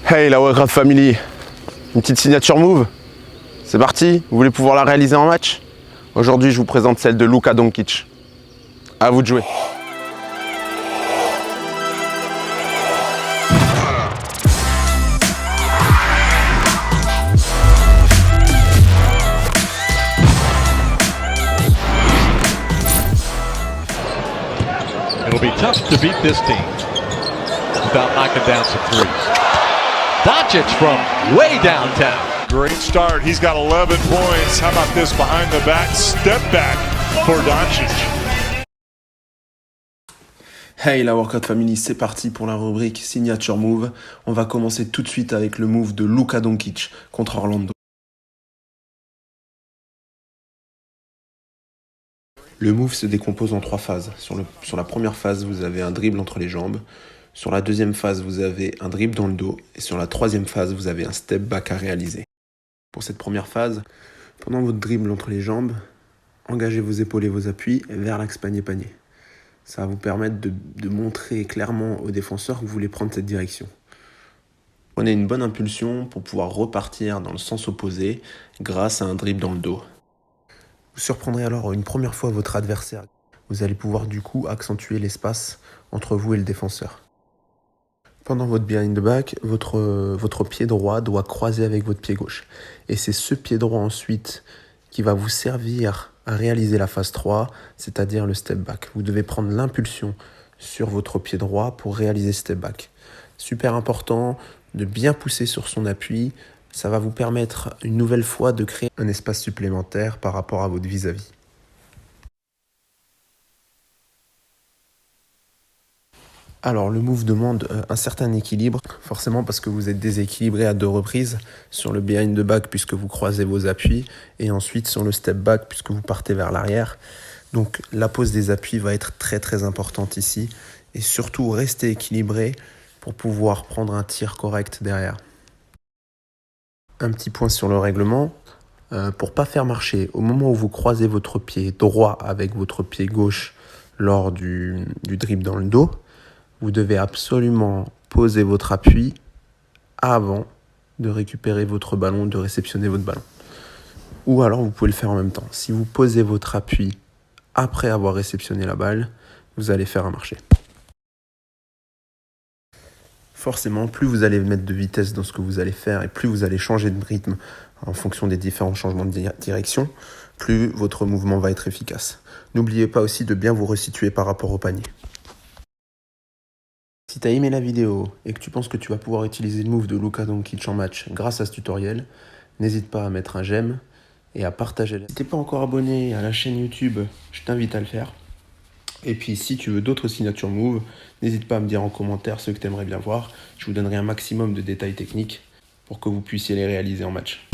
Hey la Workout Family, une petite signature move. C'est parti, vous voulez pouvoir la réaliser en match? Aujourd'hui je vous présente celle de Luka Doncic. À vous de jouer. It'll be tough to beat this team without knocking down some threes. Doncic from way downtown. Great start. He's got 11 points. How about this behind the back step back for Doncic? Hey la Workout Family, c'est parti pour la rubrique Signature Move. On va commencer tout de suite avec le move de Luka Doncic contre Orlando. Le move se décompose en 3 phases. Sur la première phase, vous avez un dribble entre les jambes. Sur la deuxième phase, vous avez un dribble dans le dos. Et sur la troisième phase, vous avez un step back à réaliser. Pour cette première phase, pendant votre dribble entre les jambes, engagez vos épaules et vos appuis vers l'axe panier-panier. Ça va vous permettre de montrer clairement aux défenseurs que vous voulez prendre cette direction. Prenez une bonne impulsion pour pouvoir repartir dans le sens opposé grâce à un dribble dans le dos. Vous surprendrez alors une première fois votre adversaire. Vous allez pouvoir du coup accentuer l'espace entre vous et le défenseur. Pendant votre behind the back, votre pied droit doit croiser avec votre pied gauche. Et c'est ce pied droit ensuite qui va vous servir à réaliser la phase 3, c'est-à-dire le step back. Vous devez prendre l'impulsion sur votre pied droit pour réaliser ce step back. Super important de bien pousser sur son appui. Ça va vous permettre une nouvelle fois de créer un espace supplémentaire par rapport à votre vis-à-vis. Alors le move demande un certain équilibre, forcément parce que vous êtes déséquilibré à 2 reprises, sur le behind the back puisque vous croisez vos appuis, et ensuite sur le step back puisque vous partez vers l'arrière. Donc la pose des appuis va être très très importante ici, et surtout rester équilibré pour pouvoir prendre un tir correct derrière. Un petit point sur le règlement, pour pas faire marcher, au moment où vous croisez votre pied droit avec votre pied gauche lors du dribble dans le dos, vous devez absolument poser votre appui avant de récupérer votre ballon, de réceptionner votre ballon. Ou alors vous pouvez le faire en même temps. Si vous posez votre appui après avoir réceptionné la balle, vous allez faire un marché. Forcément, plus vous allez mettre de vitesse dans ce que vous allez faire et plus vous allez changer de rythme en fonction des différents changements de direction, plus votre mouvement va être efficace. N'oubliez pas aussi de bien vous resituer par rapport au panier. Si tu as aimé la vidéo et que tu penses que tu vas pouvoir utiliser le move de Luka Doncic en match grâce à ce tutoriel, n'hésite pas à mettre un j'aime et à partager. Si tu n'es pas encore abonné à la chaîne YouTube, je t'invite à le faire. Et puis si tu veux d'autres signatures moves, n'hésite pas à me dire en commentaire ce que tu aimerais bien voir. Je vous donnerai un maximum de détails techniques pour que vous puissiez les réaliser en match.